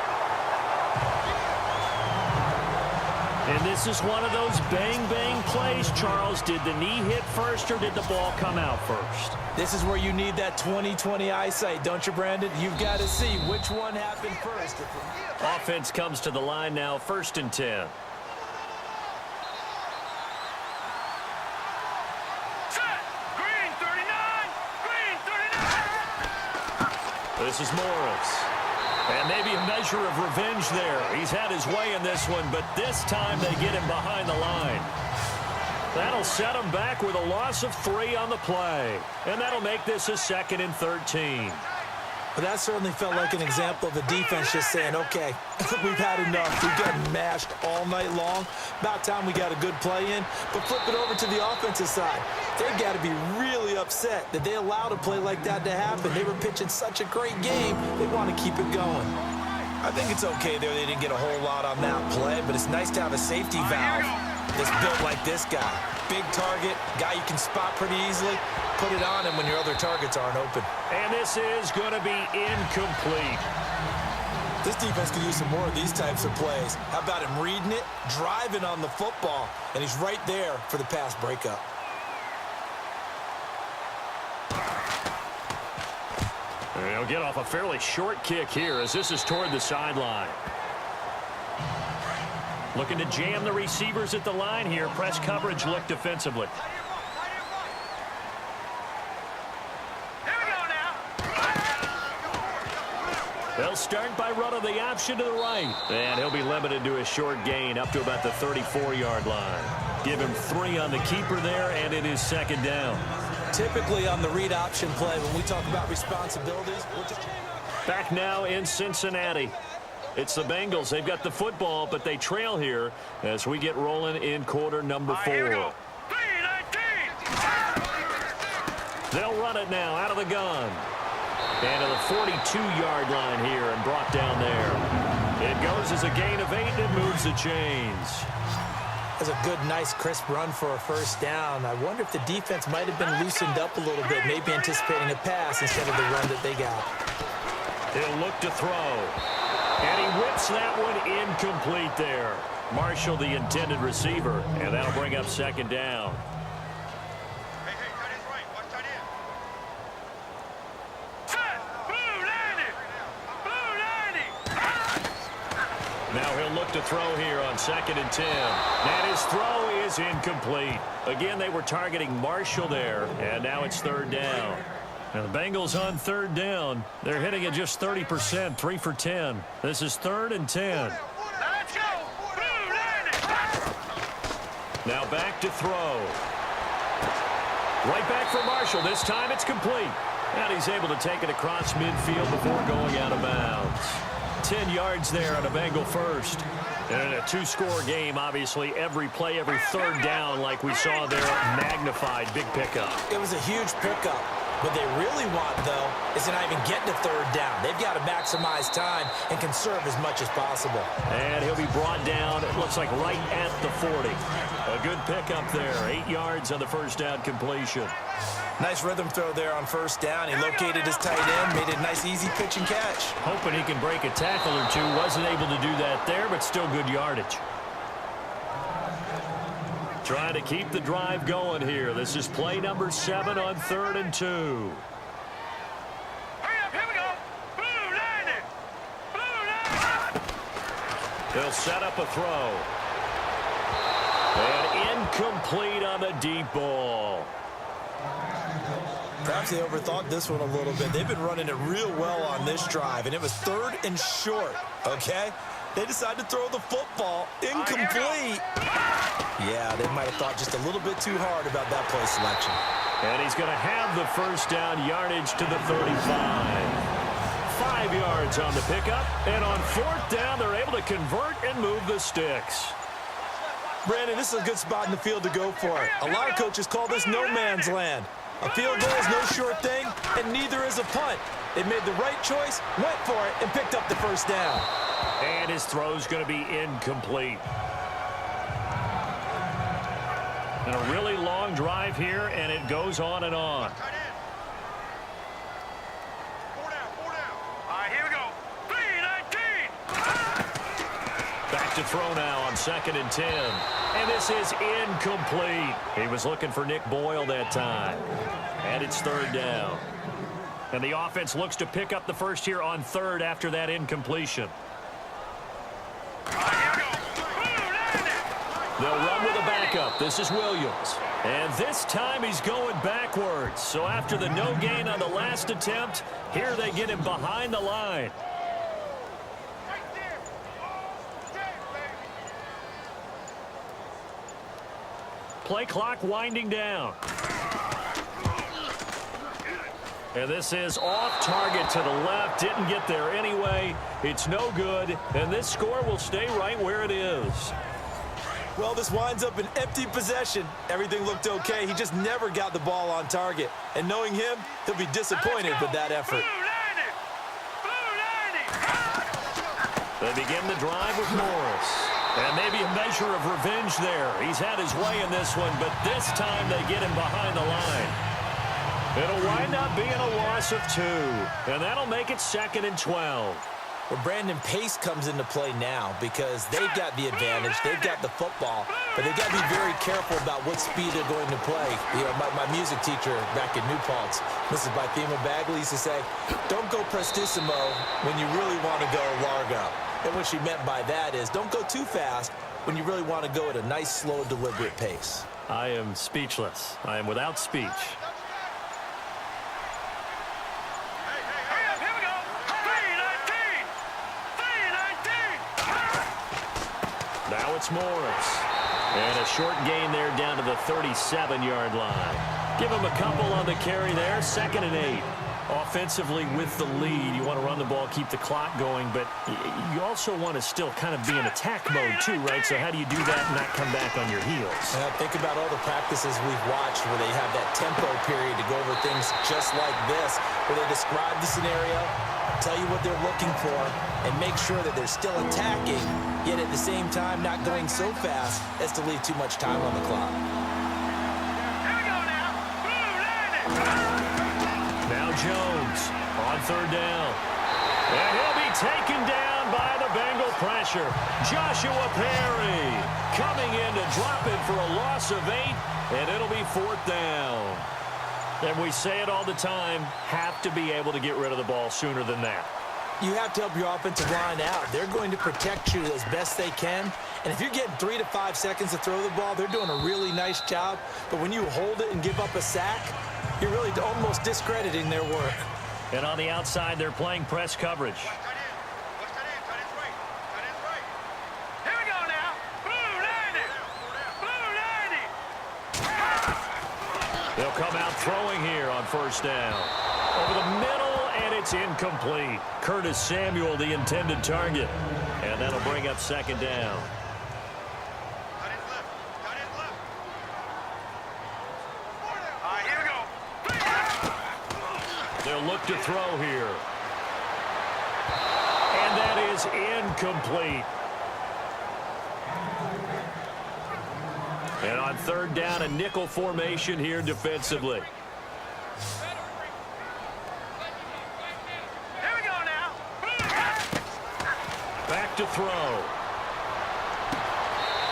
And this is one of those bang-bang plays, Charles. Did the knee hit first, or did the ball come out first? This is where you need that 20/20 eyesight, don't you, Brandon? You've got to see which one happened first. Offense comes to the line now, 1st and 10. Green 39! Green 39! This is Morris. And maybe a measure of revenge there. He's had his way in this one, but this time they get him behind the line. That'll set him back with a loss of 3 on the play. And that'll make this a 2nd and 13. But that certainly felt like an example of the defense just saying, okay, we've had enough. We've gotten mashed all night long. About time we got a good play in. But flip it over to the offensive side. They've got to be really upset that they allowed a play like that to happen. They were pitching such a great game, they want to keep it going. I think it's okay there. They didn't get a whole lot on that play, but it's nice to have a safety valve that's built like this guy. Big target, guy you can spot pretty easily. Put it on him when your other targets aren't open. And this is going to be incomplete. This defense could use some more of these types of plays. How about him reading it, driving on the football, and he's right there for the pass breakup. And he'll get off a fairly short kick here as this is toward the sideline. Looking to jam the receivers at the line here. Press coverage look defensively. They'll start by running the option to the right. And he'll be limited to a short gain up to about the 34-yard line. Give him 3 on the keeper there, and it is second down. Typically on the read option play, when we talk about responsibilities, back now in Cincinnati. It's the Bengals. They've got the football, but they trail here as we get rolling in quarter number 4. They'll run it now out of the gun. And to the 42-yard line here and brought down there. It goes as a gain of 8 and moves the chains. That's a good, nice, crisp run for a first down. I wonder if the defense might have been loosened up a little bit, maybe anticipating a pass instead of the run that they got. He'll look to throw. And he whips that one incomplete there. Marshall, the intended receiver, and that'll bring up second down. Hey, tight end's right. Watch tight end. Set! Blue landing! Blue landing! Now he'll look to throw here on 2nd and 10. And his throw is incomplete. Again, they were targeting Marshall there, and now it's 3rd down. Now the Bengals on 3rd down. They're hitting at just 30%, 3 for 10. This is 3rd and 10. Now let's go! Blue landing! Now back to throw. Right back for Marshall. This time it's complete. And he's able to take it across midfield before going out of bounds. 10 yards there on a Bengal first. And in a 2-score game, obviously, every play, every 3rd down, like we saw there, magnified, big pickup. It was a huge pickup. What they really want, though, is to not even get to 3rd down. They've got to maximize time and conserve as much as possible. And he'll be brought down, it looks like right at the 40. A good pickup there, 8 yards on the first down completion. Nice rhythm throw there on 1st down. He located his tight end, made it a nice, easy pitch and catch. Hoping he can break a tackle or two. Wasn't able to do that there, but still good yardage. Trying to keep the drive going here. This is play number 7 on 3rd and 2. Hurry up, here we go! Blue landing! Blue landing! They'll set up a throw. And incomplete on the deep ball. Perhaps they overthought this one a little bit. They've been running it real well on this drive, and it was 3rd and short, okay? They decided to throw the football incomplete. Yeah, they might have thought just a little bit too hard about that play selection. And he's going to have the first down, yardage to the 35. 5 yards on the pickup, and on 4th down, they're able to convert and move the sticks. Brandon, this is a good spot in the field to go for it. A lot of coaches call this no man's land. A field goal is no sure thing, and neither is a punt. They made the right choice, went for it, and picked up the first down. And his throw's going to be incomplete. And a really long drive here, and it goes on and on. Tight end. 4 down, 4 down. All right, here we go. 3-19! Back to throw now on 2nd and 10. And this is incomplete. He was looking for Nick Boyle that time. And it's 3rd down. And the offense looks to pick up the first here on 3rd after that incompletion. All right, here we go. Blue landing! They'll run with a backup. This is Williams. And this time he's going backwards. So after the no gain on the last attempt, here they get him behind the line. Right there. Baby. Play clock winding down. And this is off target to the left. Didn't get there anyway. It's no good. And this score will stay right where it is. Well, this winds up an empty possession. Everything looked okay. He just never got the ball on target. And knowing him, he'll be disappointed with that effort. Blue landing! Blue landing! They begin the drive with Morris. And maybe a measure of revenge there. He's had his way in this one, but this time they get him behind the line. It'll wind up being a loss of 2. And that'll make it 2nd and 12. where Brandon pace comes into play now because they've got the advantage, they've got the football, but they've got to be very careful about what speed they're going to play. You know, my music teacher back in New Paltz, Mrs. Bythema Bagley, used to say, don't go prestissimo when you really want to go largo. And what she meant by that is don't go too fast when you really want to go at a nice, slow, deliberate pace. I am speechless. I am without speech. Now it's Morris. And a short gain there down to the 37-yard line. Give him a couple on the carry there. 2nd and 8. Offensively with the lead, you want to run the ball, keep the clock going, but you also want to still kind of be in attack mode too, right? So how do you do that and not come back on your heels? Think about all the practices we've watched where they have that tempo period to go over things just like this, where they describe the scenario, tell you what they're looking for, and make sure that they're still attacking, yet at the same time not going so fast as to leave too much time on the clock. Now Jones on 3rd down. And he'll be taken down by the Bengal pressure. Joshua Perry coming in to drop it for a loss of 8, and it'll be 4th down. And we say it all the time, have to be able to get rid of the ball sooner than that. You have to help your offensive line out. They're going to protect you as best they can. And if you're getting 3 to 5 seconds to throw the ball, they're doing a really nice job. But when you hold it and give up a sack, you're really almost discrediting their work. And on the outside, they're playing press coverage. Here we go now. Blue 90. They'll come out throwing here on 1st down. Over the middle, and it's incomplete. Curtis Samuel, the intended target. And that'll bring up 2nd down. They'll look to throw here. And that is incomplete. And on 3rd down, a nickel formation here defensively. Here we go now. Back to throw.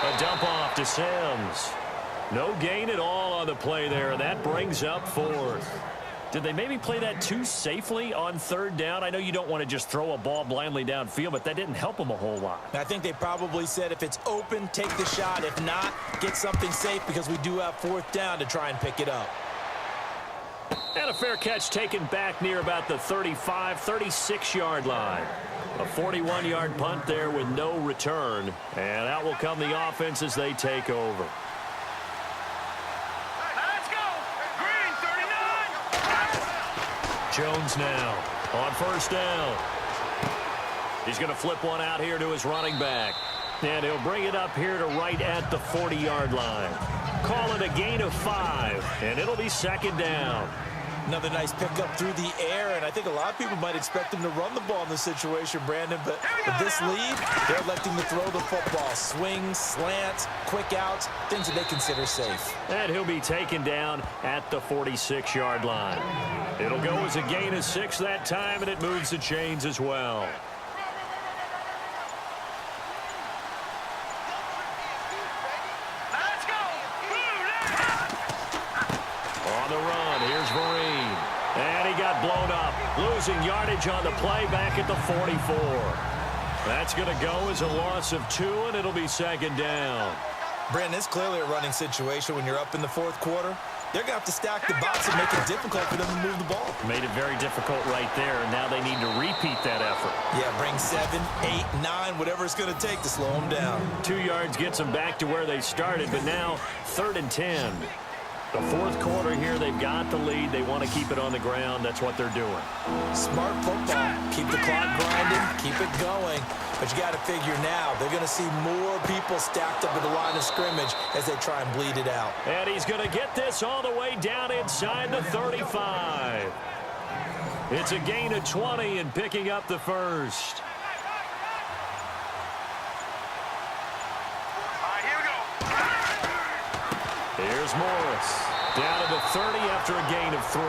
A dump off to Sims. No gain at all on the play there, and that brings up 4th. Did they maybe play that too safely on 3rd down? I know you don't want to just throw a ball blindly downfield, but that didn't help them a whole lot. I think they probably said if it's open, take the shot. If not, get something safe because we do have 4th down to try and pick it up. And a fair catch taken back near about the 35, 36-yard line. A 41-yard punt there with no return. And out will come the offense as they take over. Jones now on 1st down. He's going to flip one out here to his running back. And he'll bring it up here to right at the 40-yard line. Call it a gain of 5, and it'll be 2nd down. Another nice pickup through the air, and I think a lot of people might expect him to run the ball in this situation, Brandon, but with this lead, they're electing to throw the football. Swings, slants, quick outs, things that they consider safe. And he'll be taken down at the 46-yard line. It'll go as a gain of 6 that time, and it moves the chains as well. On the run, here's Vereen. And he got blown up, losing yardage on the play back at the 44. That's going to go as a loss of 2, and it'll be 2nd down. Brandon, it's clearly a running situation when you're up in the 4th quarter. They're going to have to stack the box and make it difficult for them to move the ball. Made it very difficult right there, and now they need to repeat that effort. Yeah, bring 7, 8, 9, whatever it's going to take to slow them down. 2 yards gets them back to where they started, but now 3rd and 10. The 4th quarter here, they've got the lead. They want to keep it on the ground. That's what they're doing. Smart football. Keep the clock grinding. Keep it going. But you got to figure now, they're going to see more people stacked up at the line of scrimmage as they try and bleed it out. And he's going to get this all the way down inside the 35. It's a gain of 20 and picking up the 1st. Here's Morris. Down to the 30 after a gain of 3.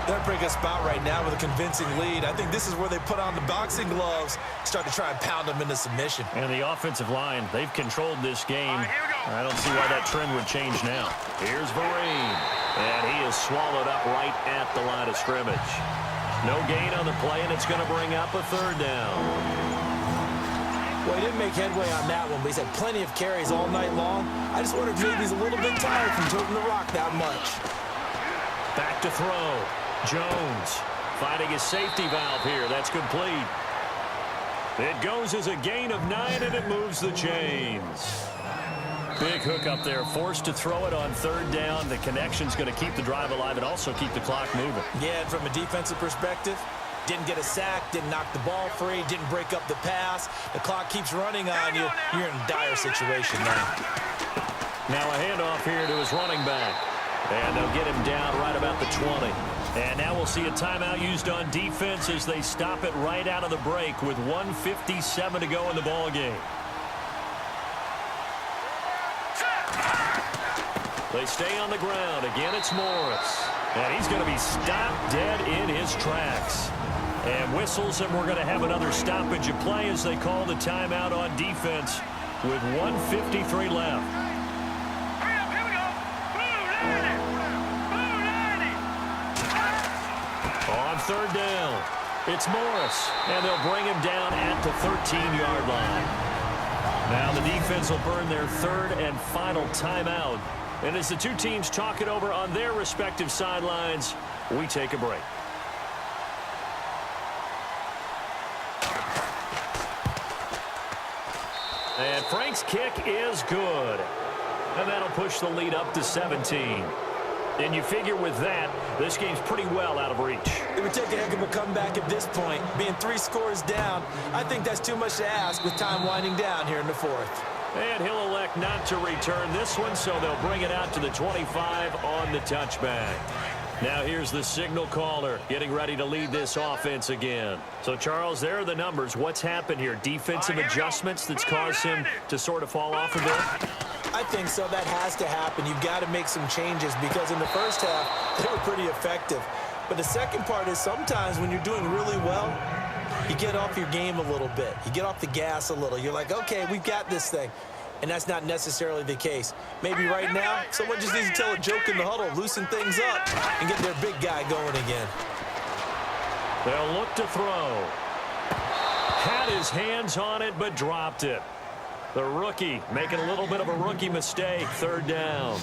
They're in a pretty good spot right now with a convincing lead. I think this is where they put on the boxing gloves, start to try and pound them into submission. And the offensive line, they've controlled this game. All right, here we go. I don't see why that trend would change now. Here's Vereen, and he is swallowed up right at the line of scrimmage. No gain on the play, and it's going to bring up a third down. Well, he didn't make headway on that one, but he's had plenty of carries all night long. I just wonder if maybe he's a little bit tired from toting the rock that much. Back to throw. Jones finding his safety valve here. That's complete. It goes as a gain of 9, and it moves the chains. Big hook up there, forced to throw it on third down. The connection's going to keep the drive alive and also keep the clock moving. Yeah, and from a defensive perspective, didn't get a sack, didn't knock the ball free, didn't break up the pass. The clock keeps running on you. You're in a dire situation now. Now a handoff here to his running back. And they'll get him down right about the 20. And now we'll see a timeout used on defense as they stop it right out of the break with 1:57 to go in the ball game. They stay on the ground. Again, it's Morris. And he's going to be stopped dead in his tracks. And whistles, and we're going to have another stoppage of play as they call the timeout on defense with 1:53 left. Hurry up, here we go. Blue 90. Blue 90. On third down, it's Morris, and they'll bring him down at the 13-yard line. Now the defense will burn their third and final timeout. And as the two teams talk it over on their respective sidelines, we take a break. And Frank's kick is good. And that'll push the lead up to 17. And you figure with that, this game's pretty well out of reach. It would take a heck of a comeback at this point. Being 3 scores down, I think that's too much to ask with time winding down here in the fourth. And he'll elect not to return this one, so they'll bring it out to the 25 on the touchback. Now here's the signal caller getting ready to lead this offense again. So, Charles, there are the numbers. What's happened here? Defensive adjustments that's caused him to sort of fall off a bit? I think so. That has to happen. You've got to make some changes because in the first half, they were pretty effective. But the second part is sometimes when you're doing really well, you get off your game a little bit. You get off the gas a little. You're like, okay, we've got this thing. And that's not necessarily the case. Maybe right now, someone just needs to tell a joke in the huddle, loosen things up, and get their big guy going again. They'll look to throw. Had his hands on it, but dropped it. The rookie making a little bit of a rookie mistake. Third down.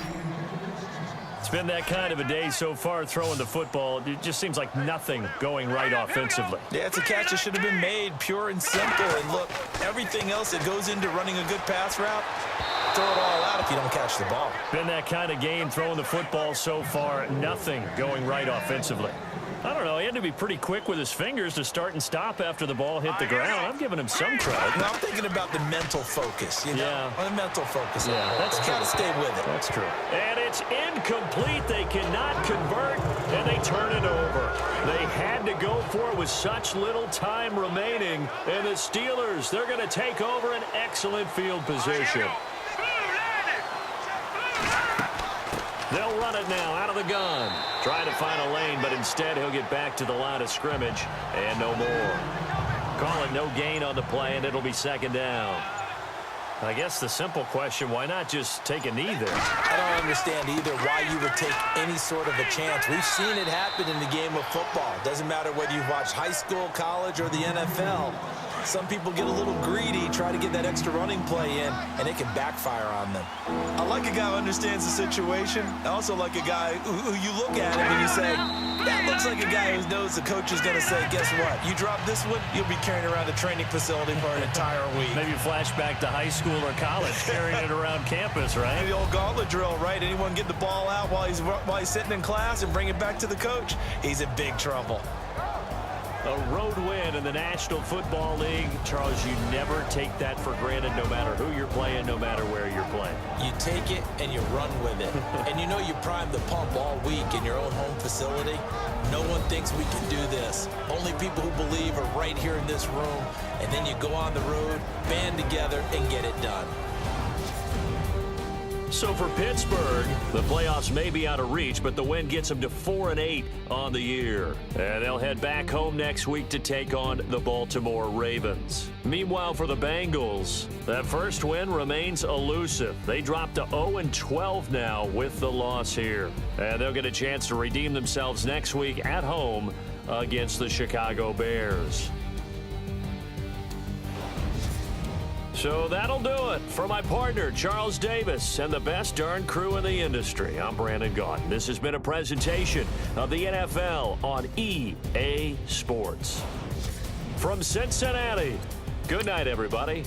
It's been that kind of a day so far throwing the football. It just seems like nothing going right offensively. Yeah, it's a catch that should have been made, pure and simple. And look, everything else that goes into running a good pass route, throw it all out if you don't catch the ball. Been that kind of game throwing the football so far. Nothing going right offensively. I don't know. He had to be pretty quick with his fingers to start and stop after the ball hit the ground. I'm giving him some credit. No, I'm thinking about the mental focus, you know? Yeah. The mental focus. Yeah, that's true. Got to stay with it. That's true. And it's incomplete. They cannot convert, and they turn it over. They had to go for it with such little time remaining. And the Steelers, they're going to take over an excellent field position. They'll run it now out of the gun. Trying to find a lane, but instead he'll get back to the line of scrimmage and no more. Call it no gain on the play, and it'll be second down. I guess the simple question, why not just take a knee there? I don't understand either why you would take any sort of a chance. We've seen it happen in the game of football. Doesn't matter whether you watch high school, college, or the NFL. Some people get a little greedy, try to get that extra running play in, and it can backfire on them. I like a guy who understands the situation. I also like a guy who you look at him and you say, that looks like a guy who knows the coach is going to say, guess what? You drop this one, you'll be carrying around the training facility for an entire week. Maybe flashback to high school or college, carrying it around campus, right? The old gauntlet drill, right? Anyone get the ball out while he's sitting in class and bring it back to the coach? He's in big trouble. A road win in the National Football League. Charles, you never take that for granted no matter who you're playing, no matter where you're playing. You take it and you run with it. And you know you prime the pump all week in your own home facility. No one thinks we can do this. Only people who believe are right here in this room. And then you go on the road, band together, and get it done. So for Pittsburgh, the playoffs may be out of reach, but the win gets them to 4-8 on the year. And they'll head back home next week to take on the Baltimore Ravens. Meanwhile, for the Bengals, that first win remains elusive. They dropped to 0-12 now with the loss here. And they'll get a chance to redeem themselves next week at home against the Chicago Bears. So that'll do it. For my partner, Charles Davis, and the best darn crew in the industry, I'm Brandon Gaudin. This has been a presentation of the NFL on EA Sports. From Cincinnati, good night, everybody.